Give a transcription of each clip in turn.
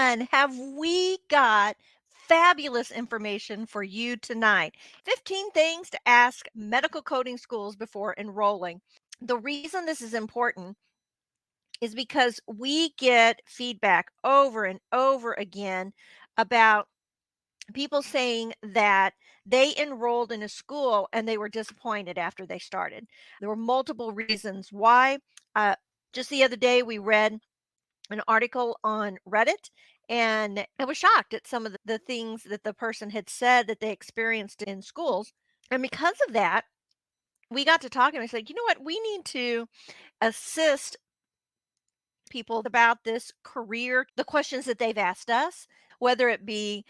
everyone. Have we got fabulous information for you tonight? 15 things to ask medical coding schools before enrolling. The reason this is important is because we get feedback over and over again about people saying that they enrolled in a school and they were disappointed after they started. There were multiple reasons why. Uh, just the other day, we read an article on Reddit, and I was shocked at some of the things that the person had said that they experienced in schools. And because of that, we got to talking. I said, you know what? We need to assist people about this career, the questions that they've asked us, whether it be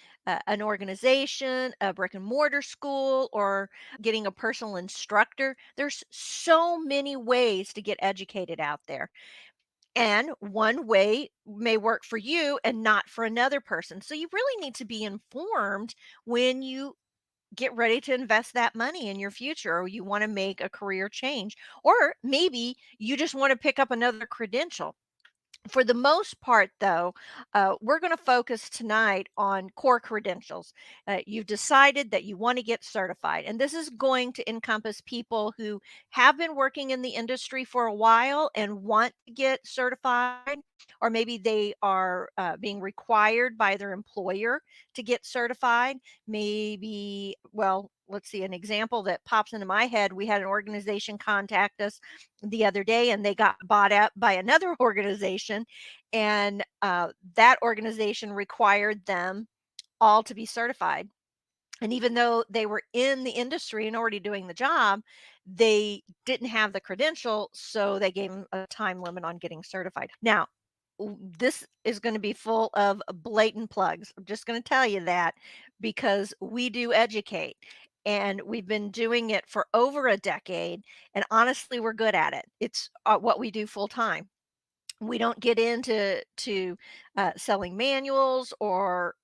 an organization, a brick and mortar school, or getting a personal instructor. There's so many ways to get educated out there. And one way may work for you and not for another person. So you really need to be informed when you get ready to invest that money in your future, or you want to make a career change, or maybe you just want to pick up another credential. For the most part, though, we're going to focus tonight on core credentials. You've decided that you want to get certified, and this is going to encompass people who have been working in the industry for a while and want to get certified, or maybe they are being required by their employer to get certified. Maybe, well, let's see, an example that pops into my head. We had an organization contact us the other day, and they got bought out by another organization, and that organization required them all to be certified. And even though they were in the industry and already doing the job, they didn't have the credential, so they gave them a time limit on getting certified. Now, this is going to be full of blatant plugs. I'm just going to tell you that because we do educate, and we've been doing it for over a decade. And honestly, we're good at it. It's what we do full time. We don't get into selling manuals or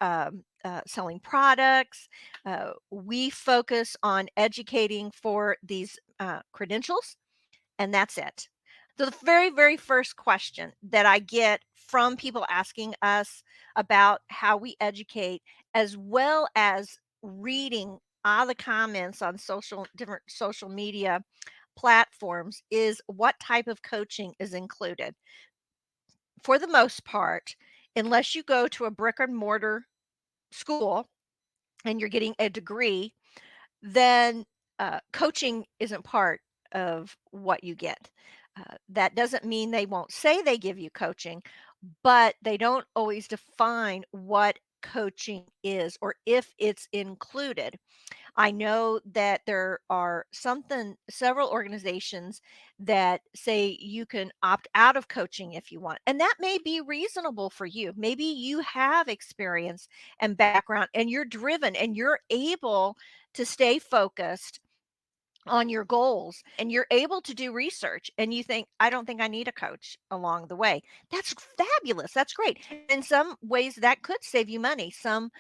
selling products. We focus on educating for these credentials, and that's it. So the very, very first question that I get from people asking us about how we educate, as well as reading all the comments on different social media platforms, is what type of coaching is included. For the most part, unless you go to a brick and mortar school and you're getting a degree, then coaching isn't part of what you get. That doesn't mean they won't say they give you coaching, but they don't always define what coaching is or if it's included. I know that there are several organizations that say you can opt out of coaching if you want. And that may be reasonable for you. Maybe you have experience and background and you're driven and you're able to stay focused on your goals and you're able to do research and you think, I don't think I need a coach along the way. That's fabulous. That's great. In some ways, that could save you money. Some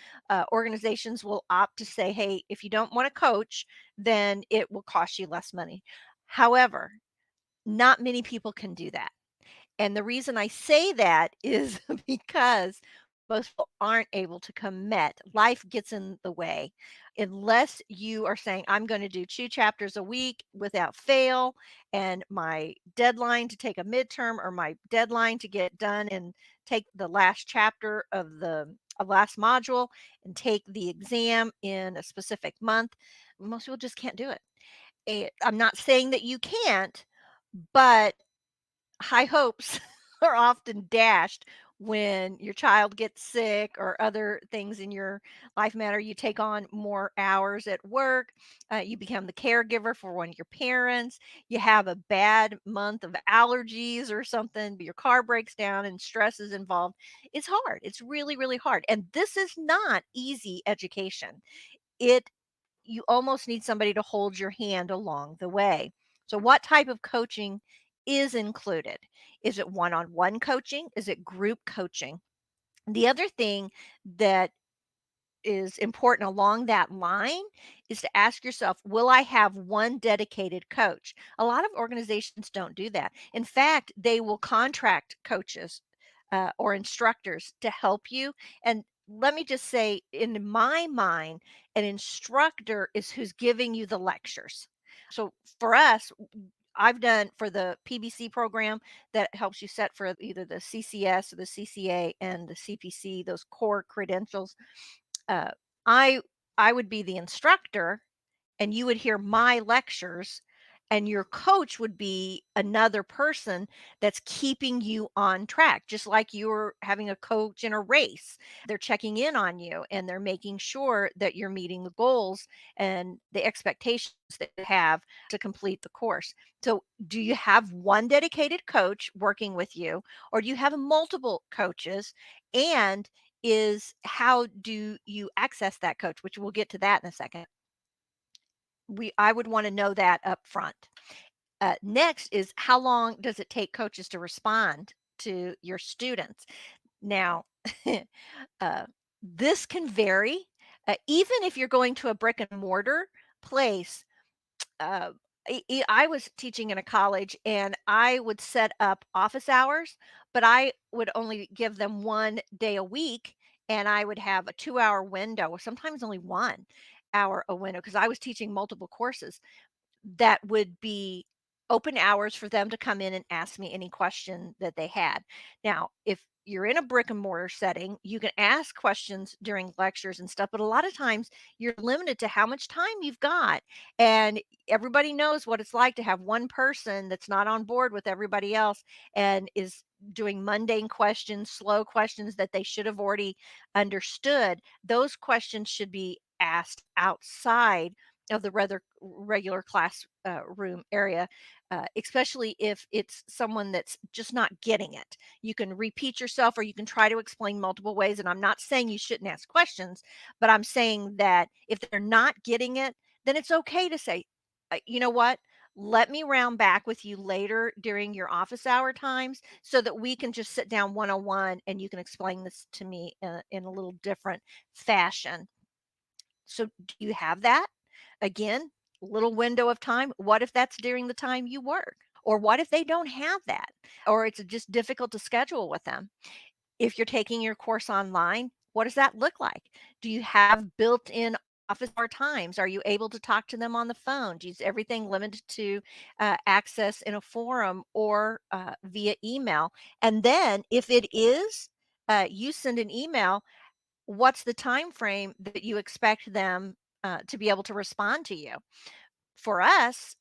organizations will opt to say, hey, if you don't want a coach, then it will cost you less money. However, not many people can do that. And the reason I say that is because most people aren't able to commit. Life gets in the way. Unless you are saying, I'm going to do 2 chapters a week without fail, and my deadline to take a midterm or my deadline to get done and take the last chapter of the last module and take the exam in a specific month, most people just can't do it. I'm not saying that you can't, but high hopes are often dashed when your child gets sick or other things in your life matter. You take on more hours at work. You become the caregiver for one of your parents. You have a bad month of allergies or something. Your car breaks down and stress is involved. It's hard. It's really, really hard. And this is not easy education. It You almost need somebody to hold your hand along the way. So, what type of coaching is included? Is it one on one coaching? Is it group coaching? The other thing that is important along that line is to ask yourself, will I have one dedicated coach? A lot of organizations don't do that. In fact, they will contract coaches or instructors to help you. And let me just say, in my mind, an instructor is who's giving you the lectures. So for us, I've done for the PBC program that helps you set for either the CCS or the CCA and the CPC, those core credentials. Uh, I I would be the instructor and you would hear my lectures, and your coach would be another person that's keeping you on track, just like you're having a coach in a race. They're checking in on you and they're making sure that you're meeting the goals and the expectations that you have to complete the course. So do you have one dedicated coach working with you, or do you have multiple coaches? And is how do you access that coach, which we'll get to that in a second. I would want to know that up front. Next is, how long does it take coaches to respond to your students? Now, uh, this can vary. Even if you're going to a brick and mortar place, uh, I was teaching in a college and I would set up office hours, but I would only give them 1 day a week, and I would have a 2 hour window, or sometimes only 1 hour a window, because I was teaching multiple courses that would be open hours for them to come in and ask me any question that they had. Now, if you're in a brick and mortar setting, you can ask questions during lectures and stuff, but a lot of times you're limited to how much time you've got. And everybody knows what it's like to have one person that's not on board with everybody else and is doing mundane questions, slow questions that they should have already understood. Those questions should be asked outside of the rather regular class room area, especially if it's someone that's just not getting it. You can repeat yourself or you can try to explain multiple ways. And I'm not saying you shouldn't ask questions, but I'm saying that if they're not getting it, then it's okay to say, you know what? Let me round back with you later during your office hour times so that we can just sit down one on one and you can explain this to me in a little different fashion. So, do you have that? Again, little window of time. What if that's during the time you work? Or what if they don't have that? Or it's just difficult to schedule with them? If you're taking your course online, what does that look like? Do you have built in office hour times? Are you able to talk to them on the phone? Is everything limited to access in a forum or via email? And then if it is, you send an email, what's the time frame that you expect them to be able to respond to you? For us,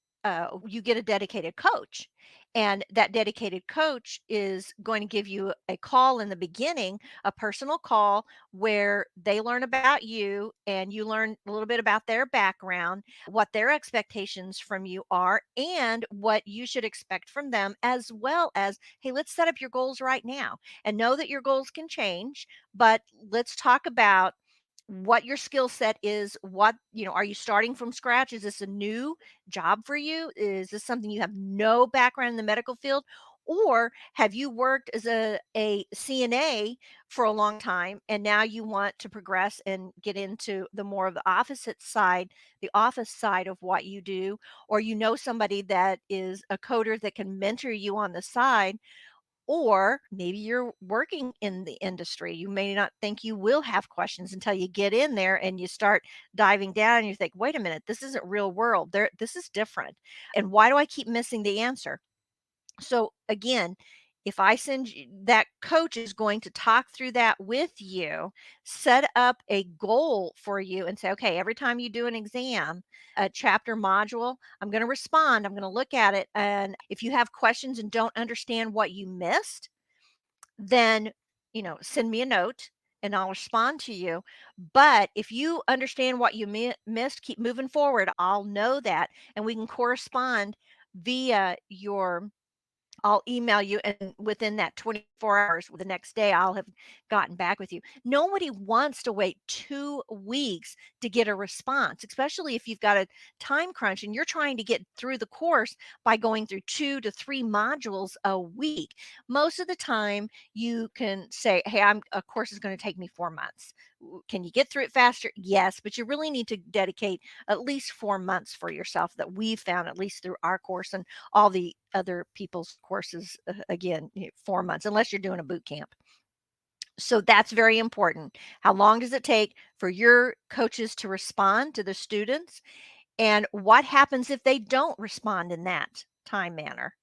you get a dedicated coach. And that dedicated coach is going to give you a call in the beginning, a personal call where they learn about you and you learn a little bit about their background, what their expectations from you are, and what you should expect from them, as well as, hey, let's set up your goals right now and know that your goals can change, but let's talk about what your skill set is. What, are you starting from scratch? Is this a new job for you? Is this something you have no background in the medical field? Or have you worked as a CNA for a long time and now you want to progress and get into the more of the opposite side, the office side of what you do? Or you know somebody that is a coder that can mentor you on the side, or maybe you're working in the industry. You may not think you will have questions until you get in there and you start diving down and you think, wait a minute, this isn't real world. This is different. And why do I keep missing the answer? So again, if I send you, that coach is going to talk through that with you, set up a goal for you and say, okay, every time you do an exam, a chapter module, I'm going to respond, I'm going to look at it. And if you have questions and don't understand what you missed, then, send me a note and I'll respond to you. But if you understand what you missed, keep moving forward. I'll know that and we can correspond via your I'll email you, and within that 24 hours, the next day, I'll have gotten back with you. Nobody wants to wait 2 weeks to get a response, especially if you've got a time crunch and you're trying to get through the course by going through 2 to 3 modules a week. Most of the time, you can say, "Hey, a course is gonna take me 4 months." Can you get through it faster? Yes, but you really need to dedicate at least 4 months for yourself, that we've found, at least through our course and all the other people's courses, again, 4 months, unless you're doing a boot camp. So that's very important. How long does it take for your coaches to respond to the students? And what happens if they don't respond in that time manner?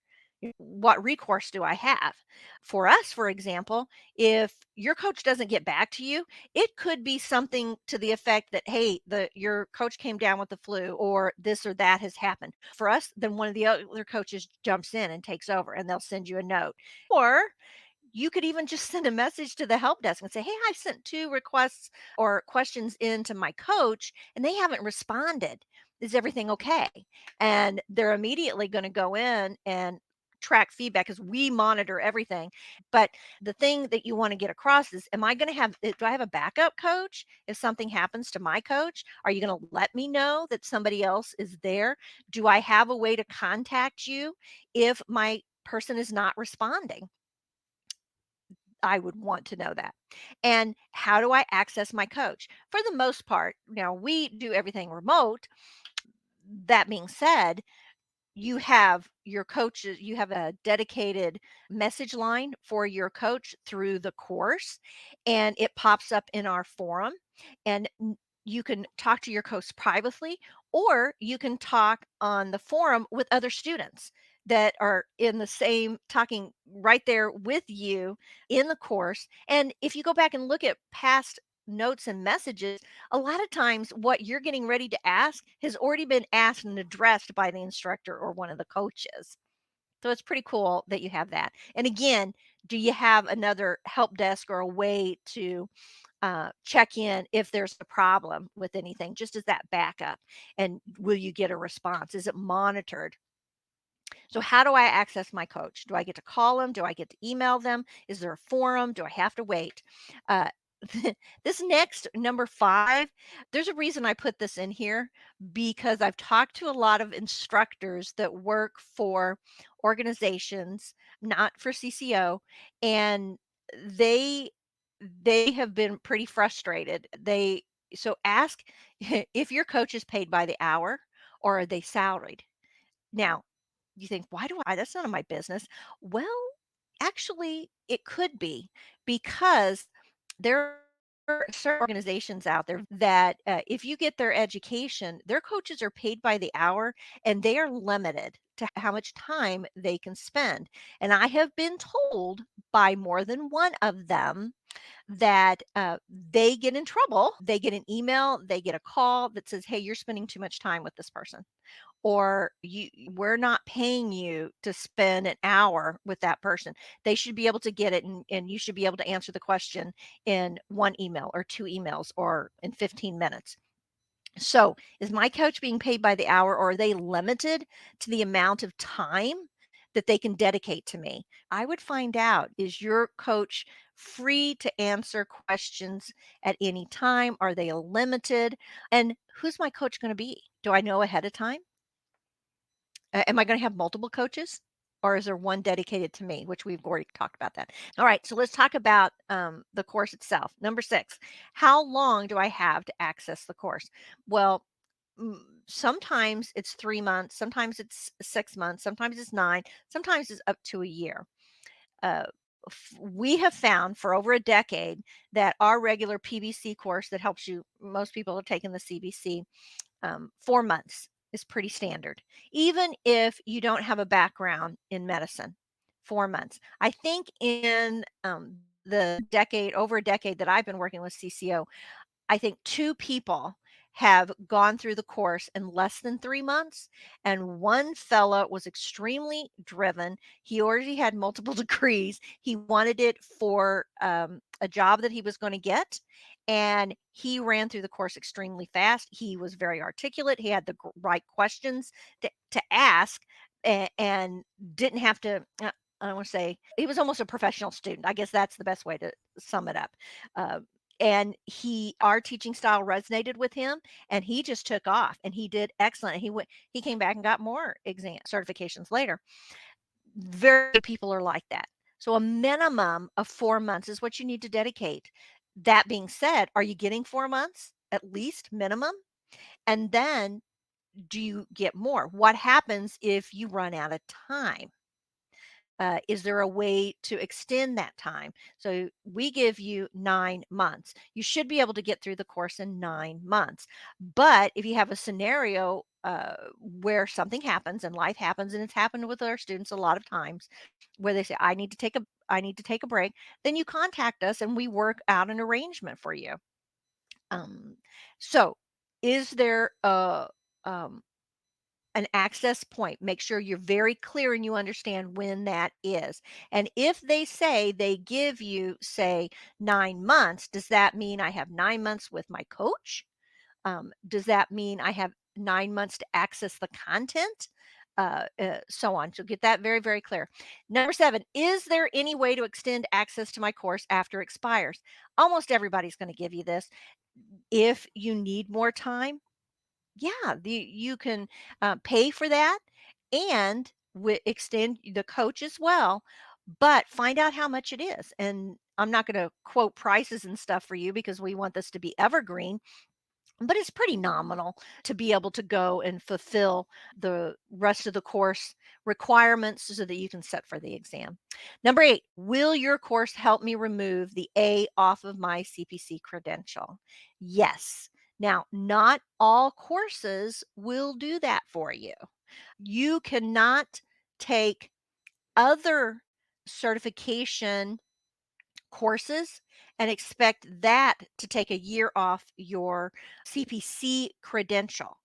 What recourse do I have? For us, for example, if your coach doesn't get back to you, it could be something to the effect that, hey, your coach came down with the flu or this or that has happened. For us, then one of the other coaches jumps in and takes over and they'll send you a note. Or you could even just send a message to the help desk and say, "Hey, I sent 2 requests or questions in to my coach and they haven't responded. Is everything okay?" And they're immediately going to go in and track feedback because we monitor everything. But the thing that you want to get across is, am I going to have, do I have a backup coach if something happens to my coach? Are you going to let me know that somebody else is there? Do I have a way to contact you if my person is not responding? I would want to know that. And how do I access my coach? For the most part, now we do everything remote. That being said, you have your coaches, you have a dedicated message line for your coach through the course, and it pops up in our forum. And you can talk to your coach privately, or you can talk on the forum with other students that are in the same, talking right there with you in the course. And if you go back and look at past notes and messages, a lot of times what you're getting ready to ask has already been asked and addressed by the instructor or one of the coaches. So it's pretty cool that you have that. And again, do you have another help desk or a way to check in if there's a problem with anything, just as that backup? And will you get a response? Is it monitored? So how do I access my coach? Do I get to call them? Do I get to email them? Is there a forum? Do I have to wait? Uh, this next number 5, there's a reason I put this in here because I've talked to a lot of instructors that work for organizations, not for CCO, and they they have been pretty frustrated. So ask if your coach is paid by the hour or are they salaried? Now, you think, "Why do I that's none of my business." Well, actually, it could be because there are certain organizations out there that, if you get their education, their coaches are paid by the hour, and they are limited to how much time they can spend. And I have been told by more than one of them that, they get in trouble. They get an email, they get a call that says, "Hey, you're spending too much time with this person." Or we're not paying you to spend an hour with that person. They should be able to get it, and you should be able to answer the question in one email or two emails or in 15 minutes. So is my coach being paid by the hour, or are they limited to the amount of time that they can dedicate to me? I would find out, is your coach free to answer questions at any time? Are they limited? And who's my coach going to be? Do I know ahead of time? Am I gonna have multiple coaches, or is there one dedicated to me, which we've already talked about that. All right, so let's talk about, the course itself. Number 6, how long do I have to access the course? Well, sometimes it's 3 months, sometimes it's 6 months, sometimes it's 9, sometimes it's up to a year. Uh, we have found for over a decade that our regular PBC course that helps you, most people are taking the CBC, 4 months is pretty standard, even if you don't have a background in medicine. 4 months. I think in the decade, over a decade that I've been working with CCO, I think 2 people have gone through the course in less than 3 months, and one fella was extremely driven. He already had multiple degrees. He wanted it for, a job that he was gonna get, and he ran through the course extremely fast. He was very articulate. He had the right questions to ask, and didn't have to, I don't wanna say he was almost a professional student. I guess that's the best way to sum it up. Uh, and our teaching style resonated with him, and he just took off and he did excellent. He came back and got more exam certifications later. Very few people are like that. So a minimum of 4 months is what you need to dedicate. That being said, are you getting 4 months at least minimum? And then do you get more? What happens if you run out of time? Is there a way to extend that time? So we give you 9 months. You should be able to get through the course in 9 months. But if you have a scenario where something happens and life happens, and it's happened with our students a lot of times, where they say, I need to take a break, then you contact us and we work out an arrangement for you. Um, so is there um, an access point? Make sure you're very clear and you understand when that is. And if they say they give you, say, 9 months, does that mean I have 9 months with my coach? Does that mean I have 9 months to access the content? So on. So get that very, very clear. Number seven, is there any way to extend access to my course after it expires? Almost everybody's going to give you this. If you need more time, yeah, you can pay for that and extend the coach as well, but find out how much it is. And I'm not going to quote prices and stuff for you because we want this to be evergreen, but it's pretty nominal to be able to go and fulfill the rest of the course requirements so that you can set for the exam. Number eight, will your course help me remove the A off of my CPC credential? Yes. Now, not all courses will do that for you. You cannot take other certification courses and expect that to take a year off your CPC credential.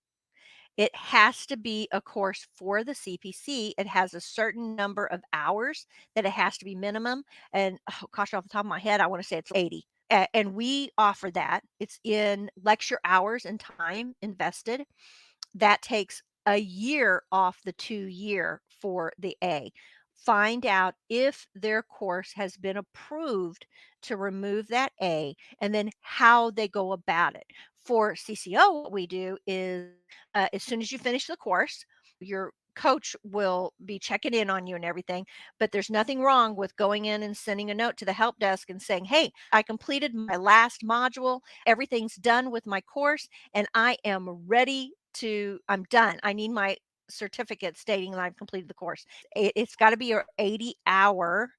It has to be a course for the CPC. It has a certain number of hours that it has to be minimum. And oh gosh, off the top of my head, I want to say it's 80. And we offer that. It's in lecture hours and time invested. That takes a year off the 2 year for the A. Find out if their course has been approved to remove that A and then how they go about it. For CCO, what we do is as soon as you finish the course, your coach will be checking in on you and everything. But there's nothing wrong with going in and sending a note to the help desk and saying, hey, I completed my last module. Everything's done with my course and I am ready to, I'm done. I need my certificate stating that I've completed the course. It's got to be your 80-hour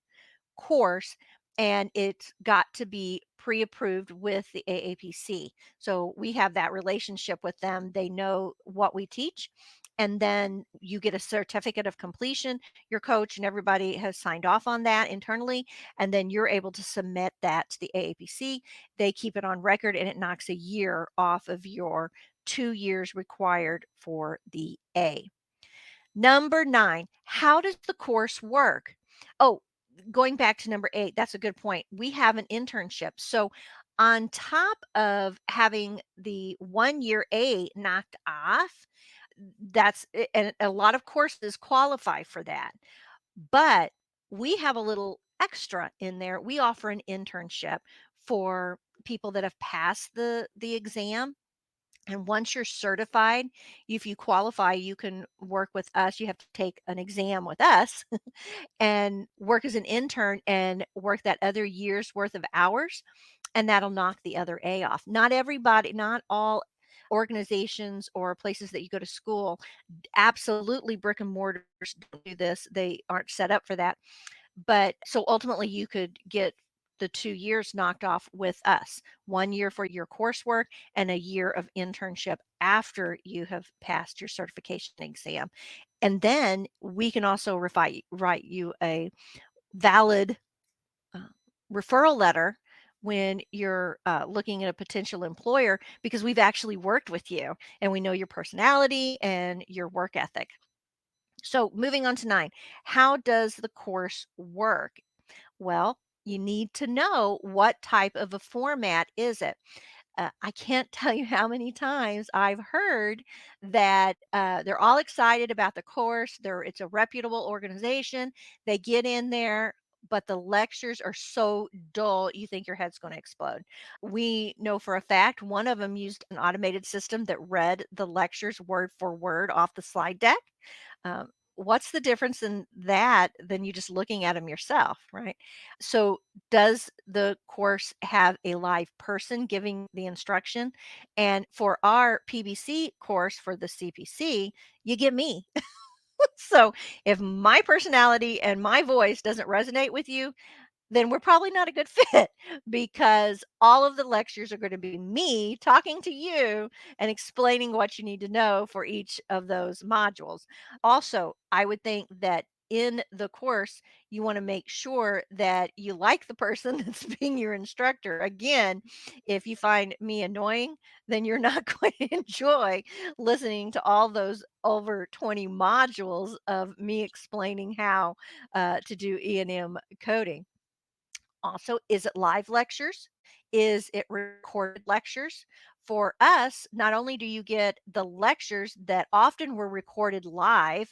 course and it's got to be pre-approved with the AAPC. So we have that relationship with them. They know what we teach. And then you get a certificate of completion. Your coach and everybody has signed off on that internally. And then you're able to submit that to the AAPC. They keep it on record and it knocks a year off of your 2 years required for the A. Number 9, how does the course work? Oh, going back to number 8, that's a good point. We have an internship. So on top of having the 1 year A knocked off, and a lot of courses qualify for that. But we have a little extra in there. We offer an internship for people that have passed the exam, and once you're certified, if you qualify, you can work with us. You have to take an exam with us and work as an intern and work that other year's worth of hours, and that'll knock the other A off. Not everybody, not all organizations or places that you go to school, absolutely brick and mortars don't do this. They aren't set up for that. But so ultimately, you could get the 2 years knocked off with us, 1 year for your coursework and a year of internship after you have passed your certification exam. And then we can also write you a valid uh, referral letter when you're looking at a potential employer because we've actually worked with you and we know your personality and your work ethic. So, moving on to 9, how does the course work? Well, you need to know what type of a format is it. I can't tell you how many times I've heard that they're all excited about the course. It's a reputable organization. They get in there, but the lectures are so dull, you think your head's going to explode. We know for a fact one of them used an automated system that read the lectures word for word off the slide deck. What's the difference in that than you just looking at them yourself, right? So, does the course have a live person giving the instruction? And for our PBC course for the CPC, you get me. So if my personality and my voice doesn't resonate with you, then we're probably not a good fit because all of the lectures are going to be me talking to you and explaining what you need to know for each of those modules. Also, I would think that in the course, you want to make sure that you like the person that's being your instructor. Again, if you find me annoying, then you're not going to enjoy listening to all those over 20 modules of me explaining how to do E&M coding. Also, is it live lectures? Is it recorded lectures? For us, not only do you get the lectures that often were recorded live,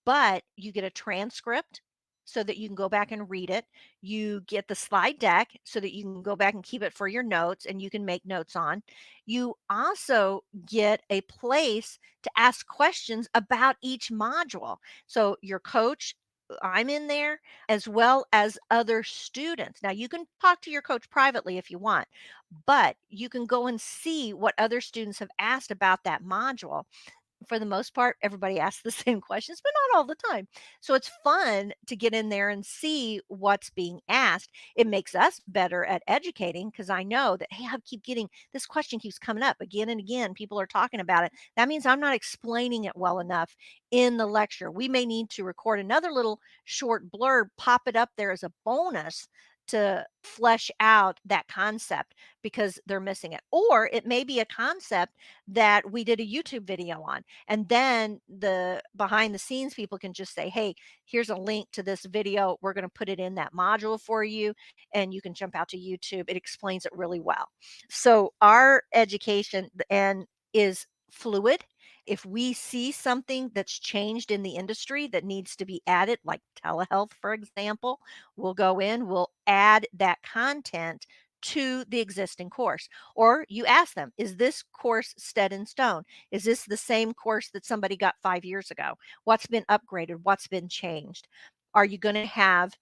but you get a transcript so that you can go back and read it. You get the slide deck so that you can go back and keep it for your notes and you can make notes on. You also get a place to ask questions about each module. So your coach, I'm in there, as well as other students. Now, you can talk to your coach privately if you want, but you can go and see what other students have asked about that module. For the most part, everybody asks the same questions, but not all the time. So it's fun to get in there and see what's being asked. It makes us better at educating because I know that, hey, I keep getting this question keeps coming up again and again. People are talking about it. That means I'm not explaining it well enough in the lecture. We may need to record another little short blurb, pop it up there as a bonus to flesh out that concept because they're missing it. Or it may be a concept that we did a YouTube video on. And then the behind the scenes people can just say, hey, here's a link to this video. We're going to put it in that module for you. And you can jump out to YouTube. It explains it really well. So our education and is fluid. If we see something that's changed in the industry that needs to be added, like telehealth, for example, we'll go in, we'll add that content to the existing course. Or you ask them, is this course set in stone? Is this the same course that somebody got 5 years ago? What's been upgraded? What's been changed? Are you going to have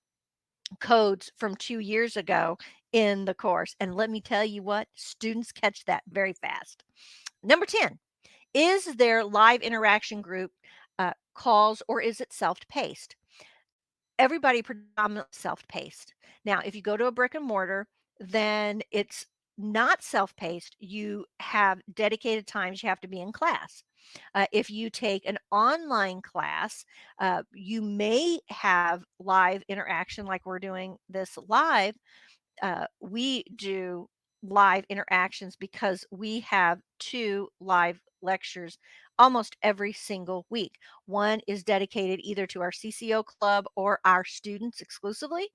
codes from 2 years ago in the course? And let me tell you what, students catch that very fast. Number 10, is there live interaction group calls or is it self paced? Everybody predominantly self-paced. Now, if you go to a brick and mortar, then it's not self-paced. You have dedicated times you have to be in class. If you take an online class, you may have live interaction like we're doing this live. We do live interactions because we have two live lectures almost every single week. One is dedicated either to our CCO club or our students exclusively,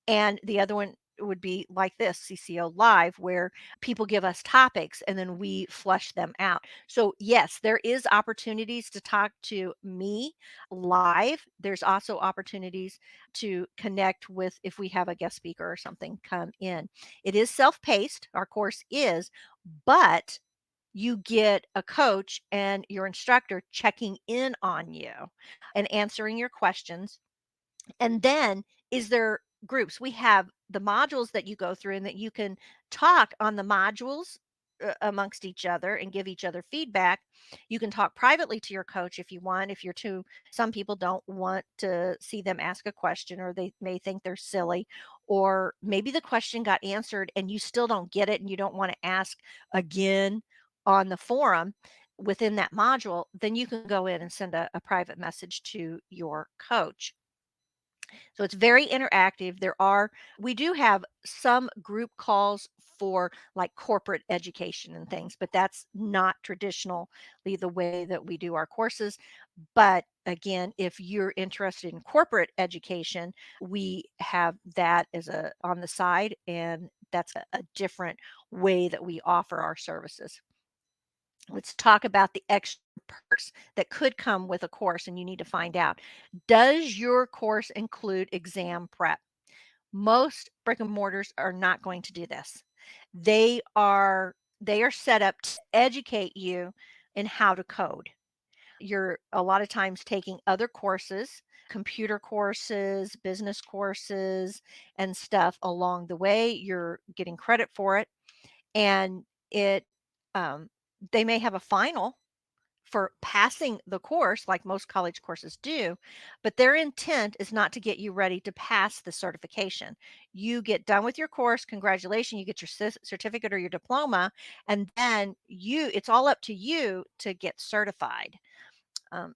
and the other one would be like this CCO Live, where people give us topics and then we flesh them out. So, yes, there is opportunities to talk to me live. There's also opportunities to connect with if we have a guest speaker or something come in. It is self paced, our course is, but you get a coach and your instructor checking in on you and answering your questions. And then is there groups? We have the modules that you go through and that you can talk on the modules amongst each other and give each other feedback. You can talk privately to your coach if you want. If you're too, some people don't want to see them ask a question or they may think they're silly, or maybe the question got answered and you still don't get it and you don't want to ask again on the forum within that module, then you can go in and send a private message to your coach. So it's very interactive. We do have some group calls for like corporate education and things, but that's not traditionally the way that we do our courses. But again, if you're interested in corporate education, we have that as a on the side, and that's a different way that we offer our services. Let's talk about the extra perks that could come with a course, and you need to find out. Does your course include exam prep? Most brick and mortars are not going to do this. They are set up to educate you in how to code. You're a lot of times taking other courses, computer courses, business courses, and stuff along the way. You're getting credit for it, and it um, they may have a final for passing the course like most college courses do, but their intent is not to get you ready to pass the certification. You get done with your course, congratulations, you get your certificate or your diploma, and then it's all up to you to get certified.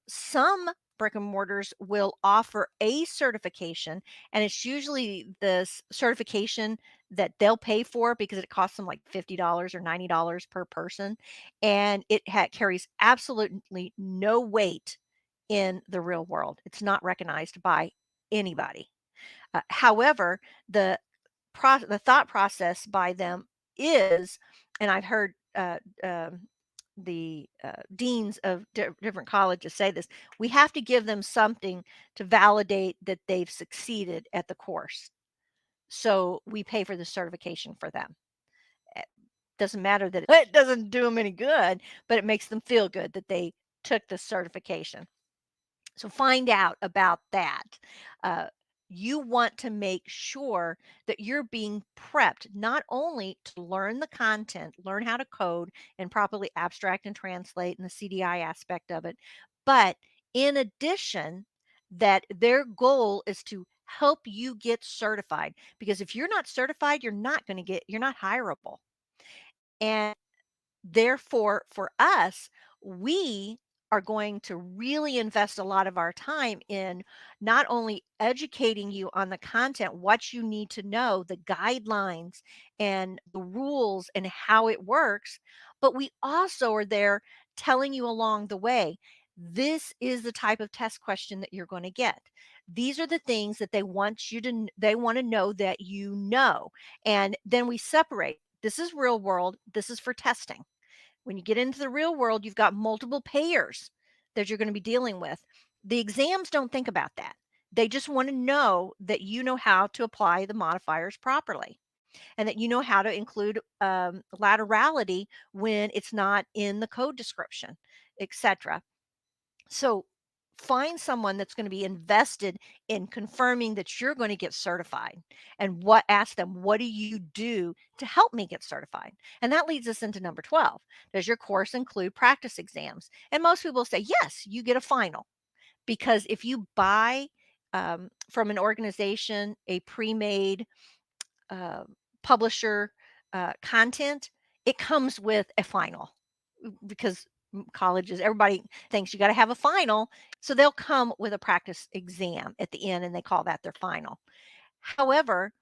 Some brick and mortars will offer a certification, and it's usually this certification that they'll pay for because it costs them like $50 or $90 per person, and it carries absolutely no weight in the real world. It's not recognized by anybody. However, the the thought process by them is, and I've heard the deans of different colleges say this: we have to give them something to validate that they've succeeded at the course. So we pay for the certification for them. It doesn't matter that it doesn't do them any good, but it makes them feel good that they took the certification. So find out about that. Uh, you want to make sure that you're being prepped not only to learn the content, learn how to code and properly abstract and translate and the CDI aspect of it, but in addition, that their goal is to help you get certified. Because if you're not certified, you're not hireable. And therefore, for us, we are going to really invest a lot of our time in not only educating you on the content, what you need to know, the guidelines and the rules and how it works, but we also are there telling you along the way, this is the type of test question that you're going to get. These are the things that they want to know that you know. And then we separate. This is real world. This is for testing. When you get into the real world, you've got multiple payers that you're going to be dealing with. The exams don't think about that. They just want to know that you know how to apply the modifiers properly and that you know how to include laterality when it's not in the code description, etc. So find someone that's going to be invested in confirming that you're going to get certified, and ask them, what do you do to help me get certified? And that leads us into number 12. Does your course include practice exams? And most people say, yes, you get a final. Because if you buy from an organization a pre-made uh, publisher content, it comes with a final because colleges, everybody thinks you got to have a final. So they'll come with a practice exam at the end and they call that their final. However,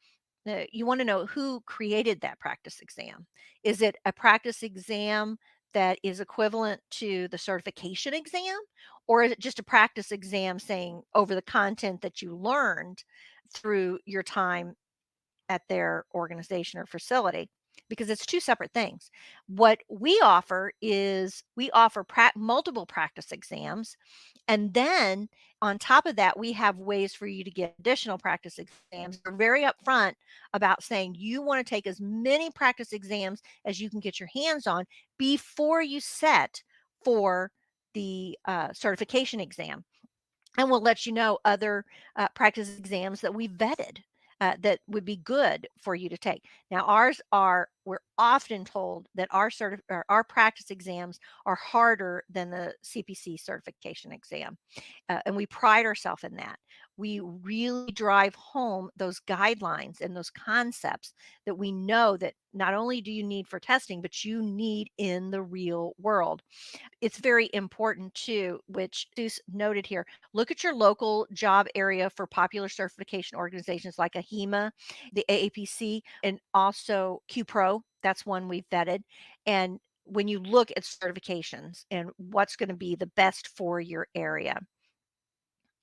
you want to know who created that practice exam. Is it a practice exam that is equivalent to the certification exam? Or is it just a practice exam saying over the content that you learned through your time at their organization or facility? Because it's two separate things. What we offer is we offer multiple practice exams, and then on top of that, we have ways for you to get additional practice exams. We're very upfront about saying you want to take as many practice exams as you can get your hands on before you set for the certification exam. And we'll let you know other practice exams that we vetted that would be good for you to take. Now, we're often told that our practice exams are harder than the CPC certification exam. And we pride ourselves in that. We really drive home those guidelines and those concepts that we know that not only do you need for testing, but you need in the real world. It's very important too, which is noted here. Look at your local job area for popular certification organizations like AHEMA, the AAPC, and also QPro. That's one we've vetted. And when you look at certifications and what's going to be the best for your area,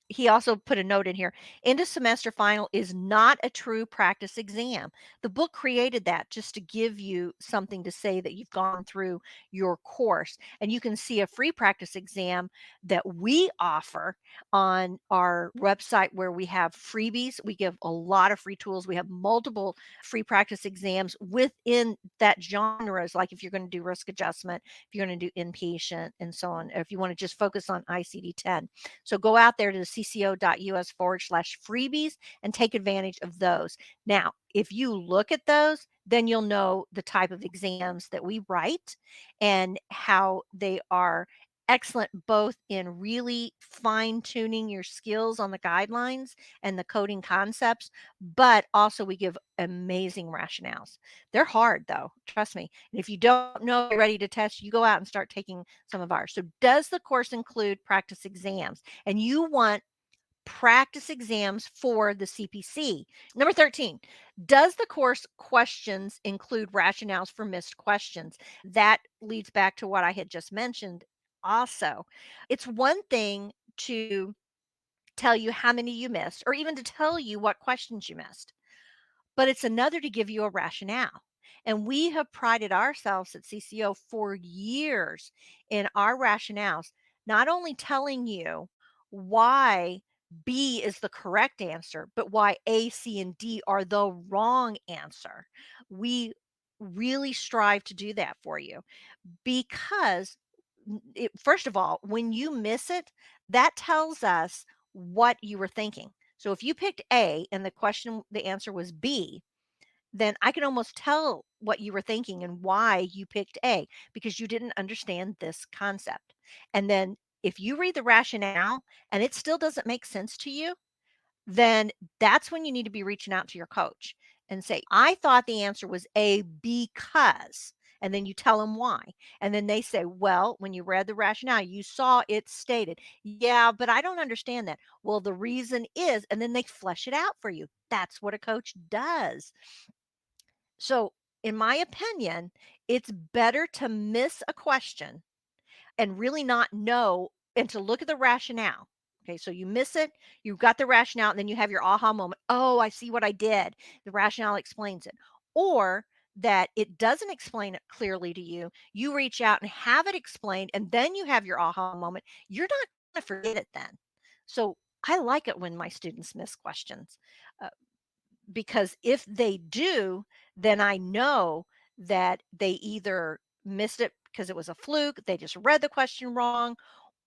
he also put a note in here. End of semester final is not a true practice exam. The book created that just to give you something to say that you've gone through your course. And you can see a free practice exam that we offer on our website where we have freebies. We give a lot of free tools. We have multiple free practice exams within that genres, like if you're going to do risk adjustment, if you're going to do inpatient, and so on, or if you want to just focus on ICD-10. So go out there to the cco.us/freebies and take advantage of those. Now, if you look at those, then you'll know the type of exams that we write and how they are excellent both in really fine tuning your skills on the guidelines and the coding concepts, but also we give amazing rationales. They're hard though, trust me. And if you don't know you're ready to test, you go out and start taking some of ours. So, does the course include practice exams? And you want practice exams for the CPC. Number 13, does the course questions include rationales for missed questions? That leads back to what I had just mentioned also. It's one thing to tell you how many you missed or even to tell you what questions you missed, but it's another to give you a rationale. And we have prided ourselves at CCO for years in our rationales, not only telling you why B is the correct answer, but why A, C, and D are the wrong answer. We really strive to do that for you because, first of all, when you miss it, that tells us what you were thinking. So if you picked A and the answer was B, then I can almost tell what you were thinking and why you picked A because you didn't understand this concept. And then if you read the rationale and it still doesn't make sense to you, then that's when you need to be reaching out to your coach and say, I thought the answer was A because, and then you tell them why. And then they say, well, when you read the rationale, you saw it stated, yeah, but I don't understand that. Well, the reason is, and then they flesh it out for you. That's what a coach does. So, in my opinion, it's better to miss a question and really not know and to look at the rationale. Okay, so you miss it, you've got the rationale, and then you have your aha moment. Oh, I see what I did. The rationale explains it. Or that it doesn't explain it clearly to you. You reach out and have it explained, and then you have your aha moment. You're not going to forget it then. So I like it when my students miss questions. Uh, because if they do, then I know that they either missed it because it was a fluke, they just read the question wrong,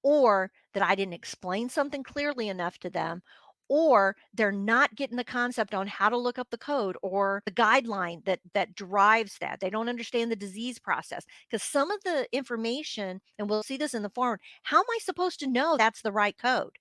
or that I didn't explain something clearly enough to them, or they're not getting the concept on how to look up the code or the guideline that drives that. They don't understand the disease process because some of the information, and we'll see this in the form, how am I supposed to know that's the right code?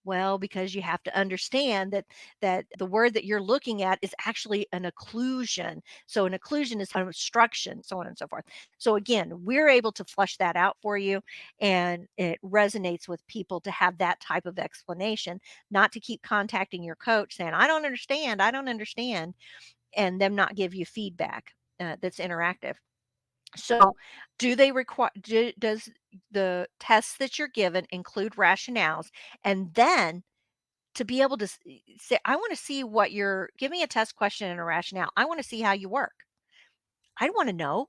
Well, because you have to understand that the word that you're looking at is actually an occlusion. So an occlusion is an obstruction, so on and so forth. So again, we're able to flush that out for you, and it resonates with people to have that type of explanation, not to keep contacting your coach saying, I don't understand, and them not give you feedback that's interactive. So, do they require does the tests that you're given include rationales? And then to be able to say, I want to see what your give me a test question and a rationale. I want to see how you work. I want to know.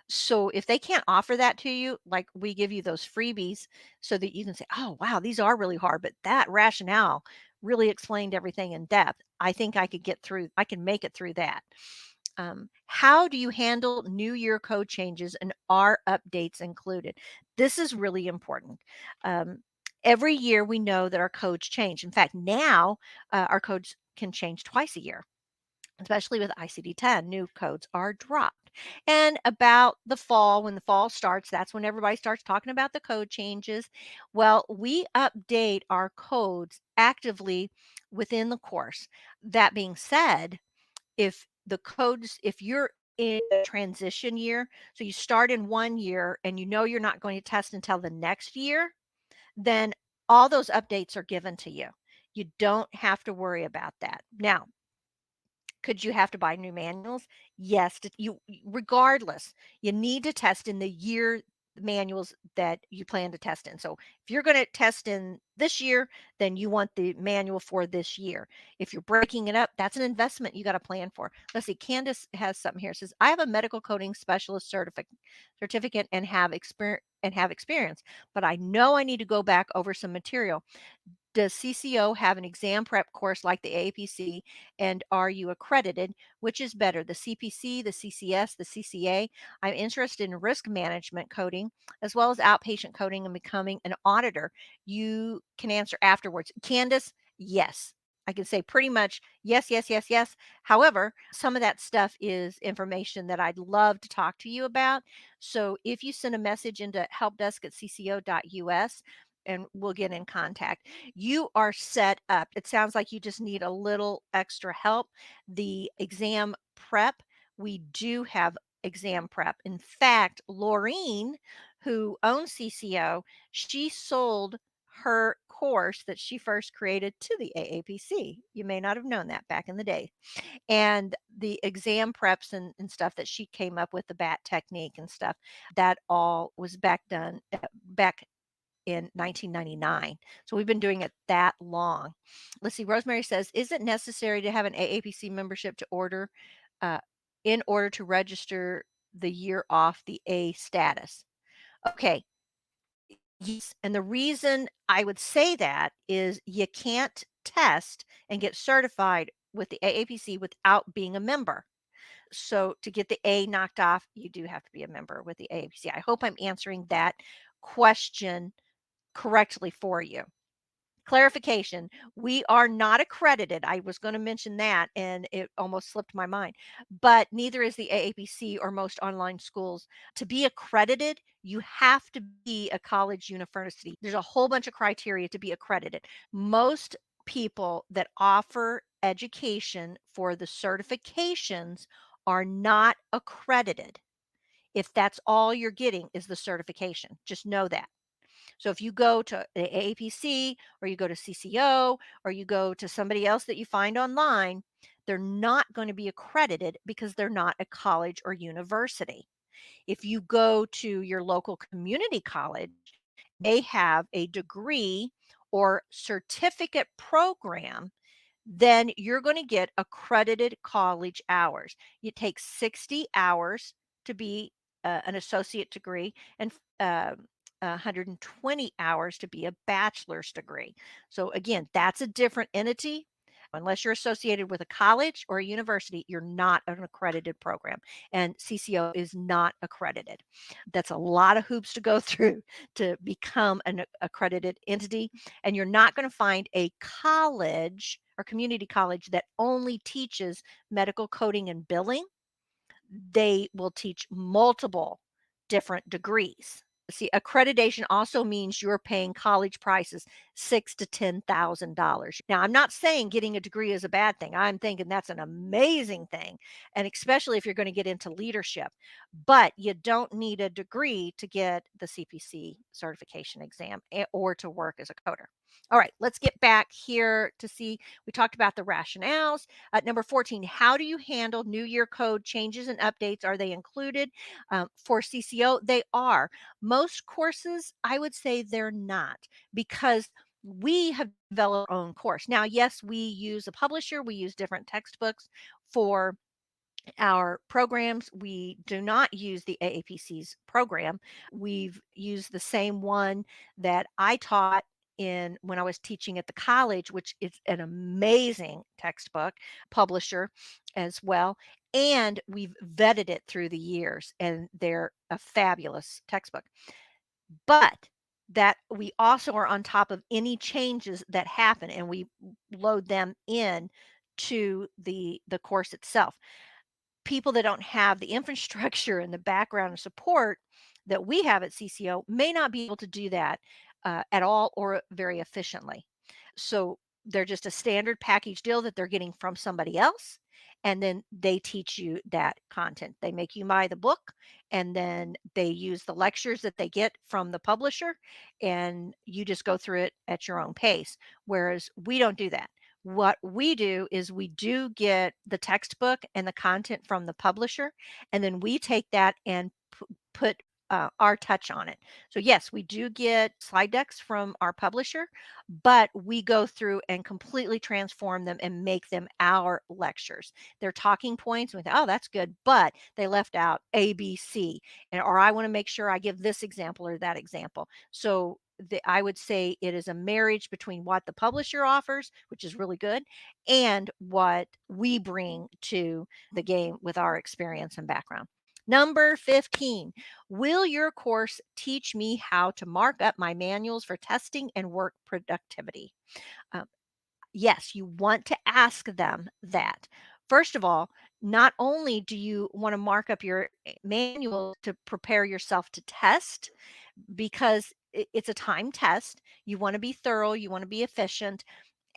So if they can't offer that to you, like we give you those freebies so that you can say, oh, wow, these are really hard, but that rationale really explained everything in depth. I think I could get through, I can make it through that. How do you handle new year code changes and are updates included? This is really important. Um, every year we know that our codes change. In fact, now our codes can change twice a year, especially with ICD-10, new codes are dropped. And about the fall, when the fall starts, that's when everybody starts talking about the code changes. Well, we update our codes actively within the course. That being said, if you're in a transition year, so you start in one year and you know you're not going to test until the next year, then all those updates are given to you. You don't have to worry about that. Now, could you have to buy new manuals? Yes, regardless, you need to test in the year manuals that you plan to test in. So if you're going to test in this year, then you want the manual for this year. If you're breaking it up, that's an investment you got to plan for. Let's see, Candace has something here. It says, I have a medical coding specialist certificate and have experience, but I know I need to go back over some material. Does CCO have an exam prep course like the APC? And are you accredited? Which is better, the CPC, the CCS, the CCA? I'm interested in risk management coding as well as outpatient coding and becoming an auditor. You can answer afterwards. Candace, yes. I can say pretty much yes, yes, yes, yes. However, some of that stuff is information that I'd love to talk to you about. So if you send a message into helpdesk@cco.us, and we'll get in contact. You are set up. It sounds like you just need a little extra help. The exam prep, we do have exam prep. In fact, Laureen, who owns CCO, she sold her course that she first created to the AAPC. You may not have known that back in the day. And the exam preps and stuff that she came up with, the BAT technique and stuff, that all was back in 1999. So we've been doing it that long. Let's see. Rosemary says, is it necessary to have an AAPC membership uh, in order to register the year off the A status? Okay. Yes, and the reason I would say that is you can't test and get certified with the AAPC without being a member. So to get the A knocked off, you do have to be a member with the AAPC. I hope I'm answering that question correctly for you. Clarification, we are not accredited. I was going to mention that and it almost slipped my mind. But neither is the AAPC or most online schools. To be accredited, you have to be a college university. There's a whole bunch of criteria to be accredited. Most people that offer education for the certifications are not accredited. If that's all you're getting is the certification, just know that. So if you go to the AAPC or you go to CCO or you go to somebody else that you find online, they're not going to be accredited because they're not a college or university. If you go to your local community college, they have a degree or certificate program, then you're going to get accredited college hours. It takes 60 hours to be an associate degree and 120 hours to be a bachelor's degree. So, again, that's a different entity. Unless you're associated with a college or a university, you're not an accredited program. And CCO is not accredited. That's a lot of hoops to go through to become an accredited entity. And you're not going to find a college or community college that only teaches medical coding and billing. They will teach multiple different degrees. See, accreditation also means you're paying college prices, six to $10,000. Now, I'm not saying getting a degree is a bad thing. I'm thinking that's an amazing thing, and especially if you're going to get into leadership. But you don't need a degree to get the CPC certification exam or to work as a coder. All right, let's get back here to see. We talked about the rationales. Number 14, how do you handle new year code changes and updates? Are they included for CCO? They are. Most courses, I would say they're not, because we have developed our own course. Now, yes, we use a publisher, we use different textbooks for our programs. We do not use the AAPC's program. We've used the same one that I taught in when I was teaching at the college, which is an amazing textbook publisher as well. And we've vetted it through the years, and they're a fabulous textbook. But that we also are on top of any changes that happen, and we load them in to the course itself. People that don't have the infrastructure and the background and support that we have at CCO may not be able to do that at all or very efficiently. So they're just a standard package deal that they're getting from somebody else. And then they teach you that content. They make you buy the book, and then they use the lectures that they get from the publisher, and you just go through it at your own pace. Whereas we don't do that. What we do is we do get the textbook and the content from the publisher, and then we take that and put our touch on it. So, yes, we do get slide decks from our publisher, but we go through and completely transform them and make them our lectures. They're talking points. We think, oh, that's good, but they left out A, B, C, and or I want to make sure I give this example or that example. So I would say it is a marriage between what the publisher offers, which is really good, and what we bring to the game with our experience and background. Number 15, will your course teach me how to mark up my manuals for testing and work productivity? Um, Yes, you want to ask them that. First of all, not only do you want to mark up your manual to prepare yourself to test, because it's a time test. You want to be thorough, you want to be efficient,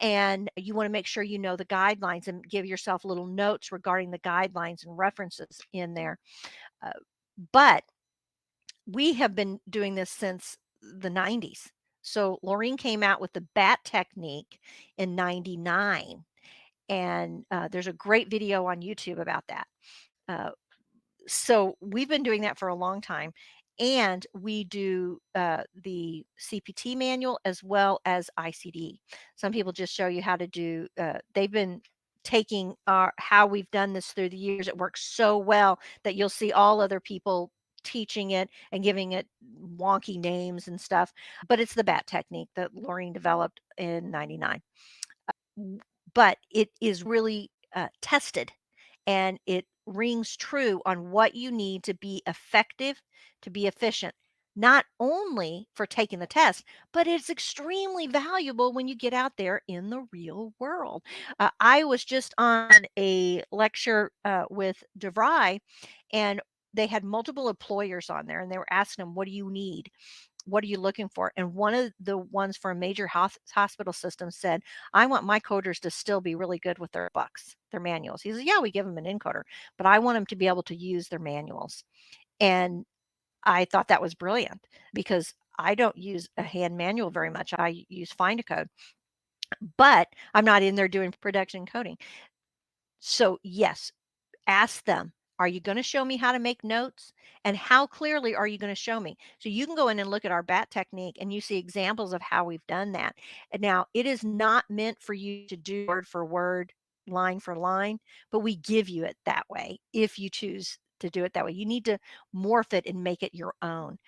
and you want to make sure you know the guidelines and give yourself little notes regarding the guidelines and references in there. Uh, but we have been doing this since the 90s. So Laureen came out with the BAT technique in 99. And there's a great video on YouTube about that. Uh, so we've been doing that for a long time. And we do the CPT manual as well as ICD. Some people just show you how to do, they've been taking our how we've done this through the years. It works so well that you'll see all other people teaching it and giving it wonky names and stuff. But it's the BAT technique that Laureen developed in 99. W but it is really, tested, and it rings true on what you need to be effective, to be efficient, not only for taking the test, but it's extremely valuable when you get out there in the real world. I was just on a lecture, with DeVry, and they had multiple employers on there, and they were asking them, "What do you need? What are you looking for?" And one of the ones for a major hospital system said, "I want my coders to still be really good with their books, their manuals." He said, "Yeah, we give them an encoder, but I want them to be able to use their manuals." And I thought that was brilliant because I don't use a hand manual very much. I use Find a Code, but I'm not in there doing production coding. So yes, ask them, "Are you gonna show me how to make notes? And how clearly are you gonna show me?" So you can go in and look at our BAT technique and you see examples of how we've done that. And now it is not meant for you to do word for word, line for line, but we give you it that way if you choose to do it that way. You need to morph it and make it your own.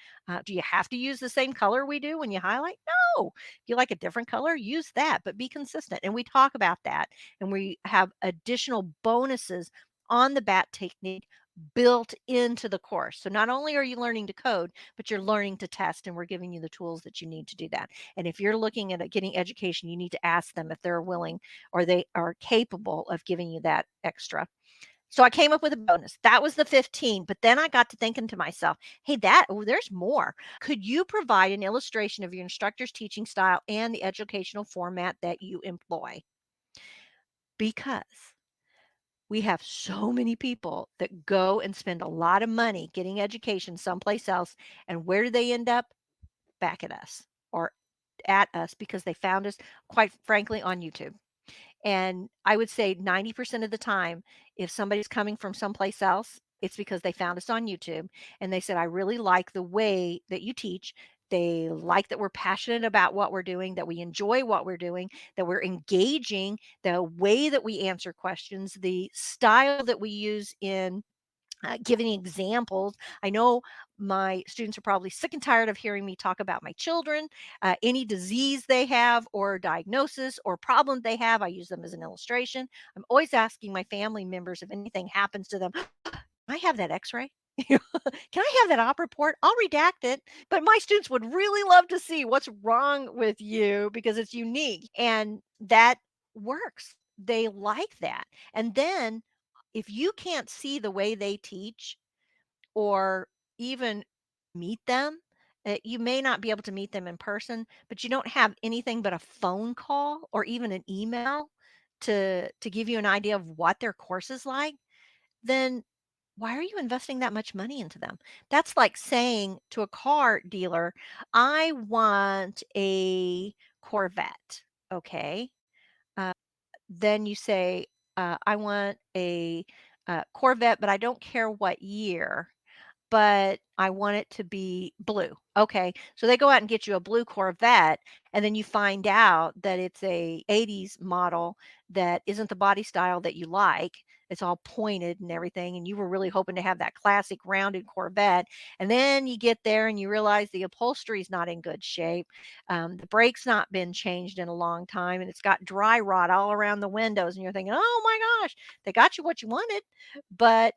Do you have to use the same color we do when you highlight? No. If you like a different color, use that, but be consistent. And we talk about that, and we have additional bonuses on the BAT technique built into the course. So not only are you learning to code, but you're learning to test, and we're giving you the tools that you need to do that. And if you're looking at getting education, you need to ask them if they're willing or they are capable of giving you that extra. So I came up with a bonus. That was the 15, but then I got to thinking to myself, hey, there's more. Could you provide an illustration of your instructor's teaching style and the educational format that you employ? Because we have so many people that go and spend a lot of money getting education someplace else, and where do they end up? Back at us, or at us, because they found us, quite frankly, on YouTube. And I would say 90% of the time, if somebody's coming from someplace else, it's because they found us on YouTube and they said, "I really like the way that you teach." They like that we're passionate about what we're doing, that we enjoy what we're doing, that we're engaging, the way that we answer questions, the style that we use in giving examples. I know my students are probably sick and tired of hearing me talk about my children, any disease they have, or diagnosis, or problem they have. I use them as an illustration. I'm always asking my family members if anything happens to them. I have that X-ray. Can I have that op report? I'll redact it. But my students would really love to see what's wrong with you because it's unique. And that works. They like that. And then if you can't see the way they teach or even meet them, you may not be able to meet them in person, but you don't have anything but a phone call or even an email to give you an idea of what their course is like, then why are you investing that much money into them? That's like saying to a car dealer, "I want a Corvette." Okay. Then you say, "I want a Corvette, but I don't care what year, but I want it to be blue." Okay. So they go out and get you a blue Corvette, and then you find out that it's a 80s model that isn't the body style that you like. It's all pointed and everything, and you were really hoping to have that classic rounded Corvette. And then you get there and you realize the upholstery is not in good shape. The brakes not been changed in a long time, and it's got dry rot all around the windows. And you're thinking, "Oh my gosh, they got you what you wanted," but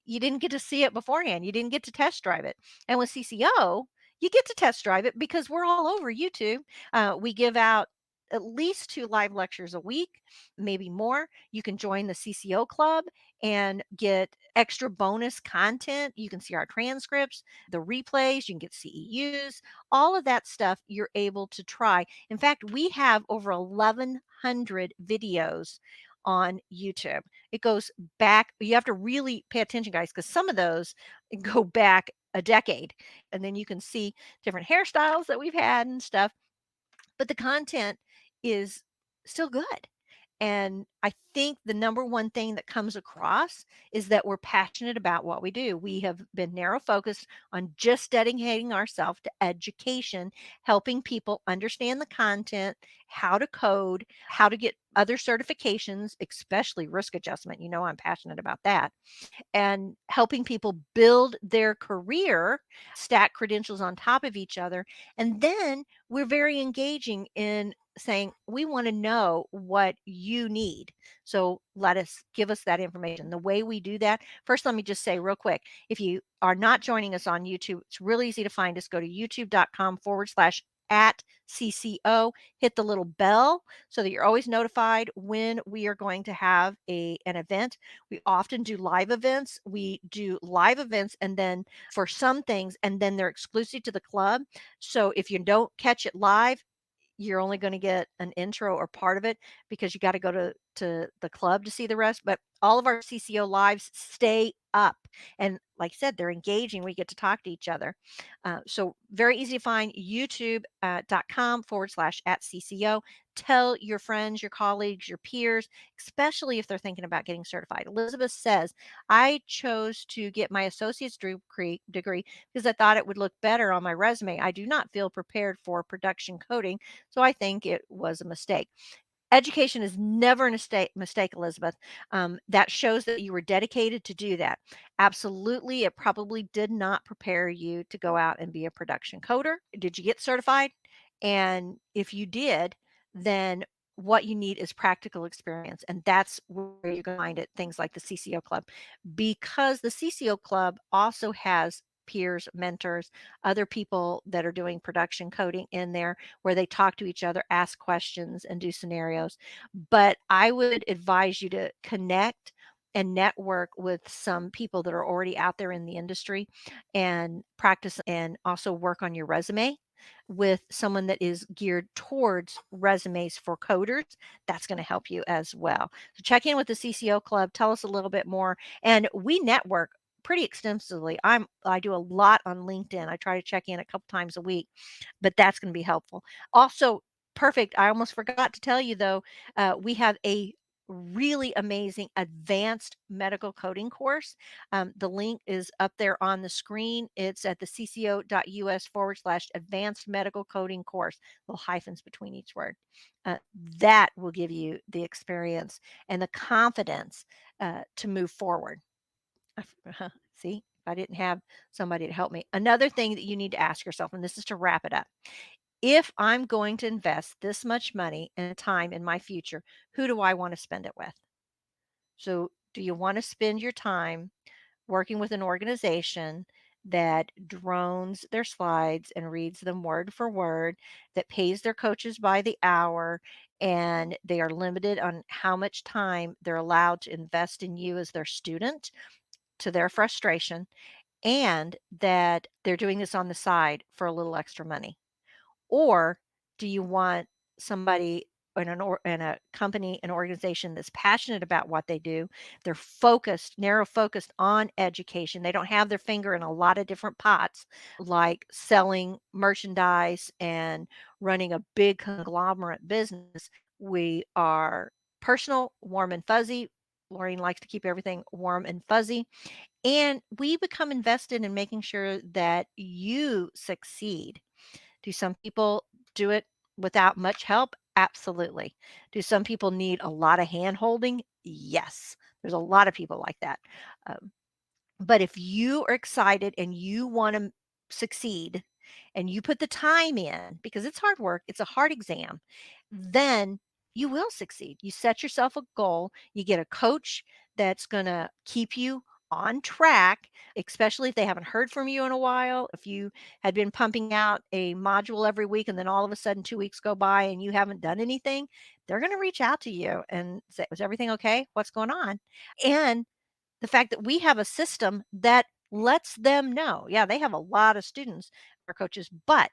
you didn't get to see it beforehand. You didn't get to test drive it. And with CCO, you get to test drive it because we're all over YouTube. We give out. at least 2 live lectures a week, maybe more. You can join the CCO club and get extra bonus content. You can see our transcripts, the replays, you can get CEUs, all of that stuff you're able to try. In fact, we have over 1,100 videos on YouTube. It goes back, you have to really pay attention, guys, because some of those go back a decade. And then you can see different hairstyles that we've had and stuff, but the content is still good. And I think the number one thing that comes across is that we're passionate about what we do. We have been narrow focused on just dedicating ourselves to education, helping people understand the content, how to code, how to get other certifications, especially risk adjustment. You know, I'm passionate about that, and helping people build their career, stack credentials on top of each other. And then we're very engaging in saying, we want to know what you need. So give us that information. The way we do that, first, let me just say real quick, if you are not joining us on YouTube, it's really easy to find us. Go to youtube.com/at CCO, hit the little bell so that you're always notified when we are going to have an event. We often do live events. We do live events and then for some things, and then they're exclusive to the club. So if you don't catch it live, you're only going to get an intro or part of it because you got to go to the club to see the rest. But all of our CCO lives stay up. And like I said, they're engaging. We get to talk to each other. So very easy to find youtube.com/at CCO. Tell your friends, your colleagues, your peers, especially if they're thinking about getting certified. Elizabeth says, I chose to get my associate's degree because I thought it would look better on my resume. I do not feel prepared for production coding, so I think it was a mistake. Education is never a mistake, Elizabeth. That shows that you were dedicated to do that. Absolutely, it probably did not prepare you to go out and be a production coder. Did you get certified? And if you did, then what you need is practical experience. And that's where you're going to find it, things like the CCO Club, because the CCO Club also has peers, mentors, other people that are doing production coding in there where they talk to each other, ask questions, and do scenarios. But I would advise you to connect and network with some people that are already out there in the industry and practice and also work on your resume with someone that is geared towards resumes for coders. That's going to help you as well. So check in with the CCO Club, tell us a little bit more, and we network pretty extensively. I do a lot on LinkedIn. I try to check in a couple times a week, but that's going to be helpful. Also, perfect. I almost forgot to tell you though, we have a really amazing advanced medical coding course. The link is up there on the screen. It's at the cco.us/advanced medical coding course, little hyphens between each word. That will give you the experience and the confidence to move forward. See, if I didn't have somebody to help me. Another thing that you need to ask yourself, and this is to wrap it up, if I'm going to invest this much money and time in my future, who do I want to spend it with? So, do you want to spend your time working with an organization that drones their slides and reads them word for word, that pays their coaches by the hour, and they are limited on how much time they're allowed to invest in you as their student to their frustration, and that they're doing this on the side for a little extra money? Or do you want somebody in a company, an organization that's passionate about what they do? They're focused, narrow focused on education. They don't have their finger in a lot of different pots, like selling merchandise and running a big conglomerate business. We are personal, warm and fuzzy. Lorraine likes to keep everything warm and fuzzy. And we become invested in making sure that you succeed. Do some people do it without much help? Absolutely. Do some people need a lot of hand holding? Yes. There's a lot of people like that. Um, but if you are excited and you want to succeed and you put the time in, because it's hard work, it's a hard exam, then you will succeed. You set yourself a goal, you get a coach that's going to keep you on track, especially if they haven't heard from you in a while. If you had been pumping out a module every week and then all of a sudden 2 weeks go by and you haven't done anything, they're going to reach out to you and say, "Was everything okay? What's going on?" And the fact that we have a system that lets them know. Yeah, they have a lot of students, our coaches, but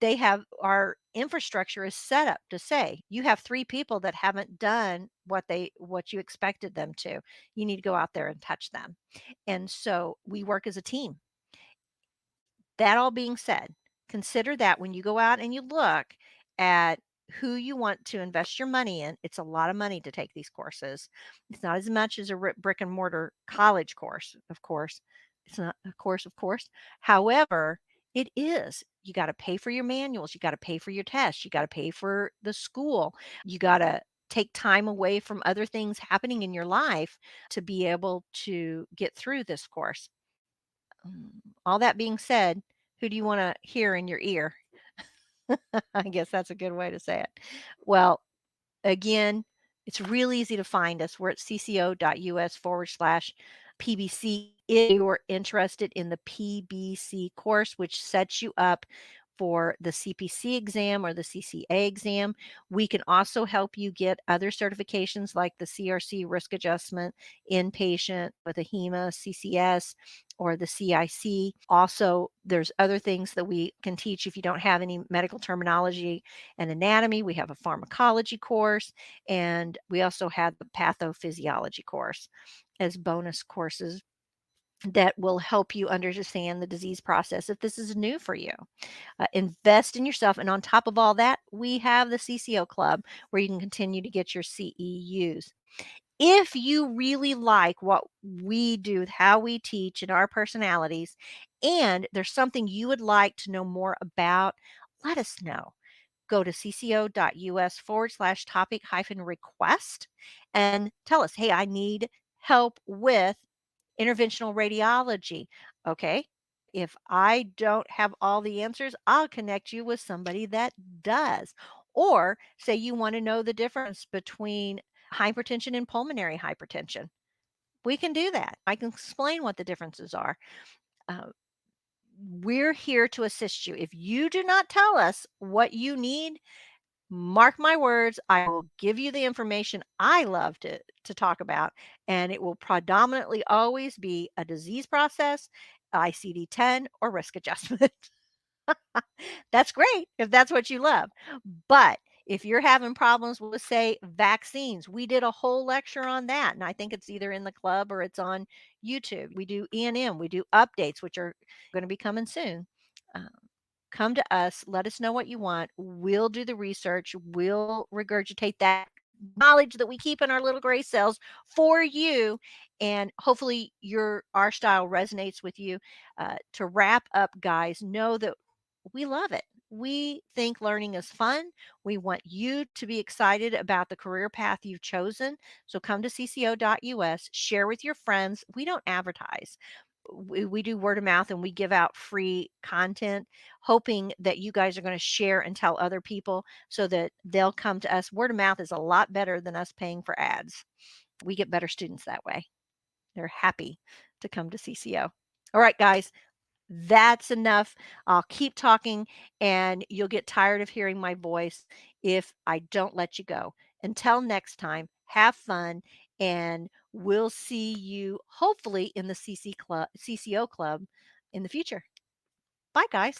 they have our infrastructure is set up to say, you have 3 people that haven't done what you expected them to. You need to go out there and touch them. And so we work as a team. That all being said, consider that when you go out and you look at who you want to invest your money in, it's a lot of money to take these courses. It's not as much as a brick and mortar college course, of course. It's not a course, of course. However, it is. You got to pay for your manuals. You got to pay for your tests. You got to pay for the school. You got to take time away from other things happening in your life to be able to get through this course. All that being said, who do you wanna hear in your ear? I guess that's a good way to say it. Well, again, it's real easy to find us. We're at cco.us/PBC if you're interested in the PBC course, which sets you up for the CPC exam or the CCA exam. We can also help you get other certifications like the CRC risk adjustment, inpatient with a HEMA, CCS, or the CIC. Also, there's other things that we can teach if you don't have any medical terminology and anatomy. We have a pharmacology course, and we also have the pathophysiology course as bonus courses that will help you understand the disease process if this is new for you. Invest in yourself. And on top of all that, we have the CCO Club where you can continue to get your CEUs. If you really like what we do, how we teach, and our personalities, and there's something you would like to know more about, let us know. Go to cco.us/topic hyphen request and tell us, hey, I need help with interventional radiology. Okay. If I don't have all the answers, I'll connect you with somebody that does. Or say you want to know the difference between hypertension and pulmonary hypertension. We can do that. I can explain what the differences are. Uh, we're here to assist you. If you do not tell us what you need, mark my words, I will give you the information I love to talk about, and it will predominantly always be a disease process, ICD-10, or risk adjustment. That's great if that's what you love. But if you're having problems with, say, vaccines, we did a whole lecture on that. And I think it's either in the club or it's on YouTube. We do E&M, we do updates, which are going to be coming soon. Um, Come to us, let us know what you want. We'll do the research, we'll regurgitate that knowledge that we keep in our little gray cells for you. And hopefully your our style resonates with you. To wrap up, guys, know that we love it. We think learning is fun. We want you to be excited about the career path you've chosen. So come to cco.us, share with your friends. We don't advertise. We do word of mouth and we give out free content, hoping that you guys are going to share and tell other people so that they'll come to us. Word of mouth is a lot better than us paying for ads. We get better students that way. They're happy to come to CCO. All right, guys, that's enough. I'll keep talking and you'll get tired of hearing my voice if I don't let you go. Until next time, have fun and we'll see you hopefully in the CCO club in the future. Bye guys.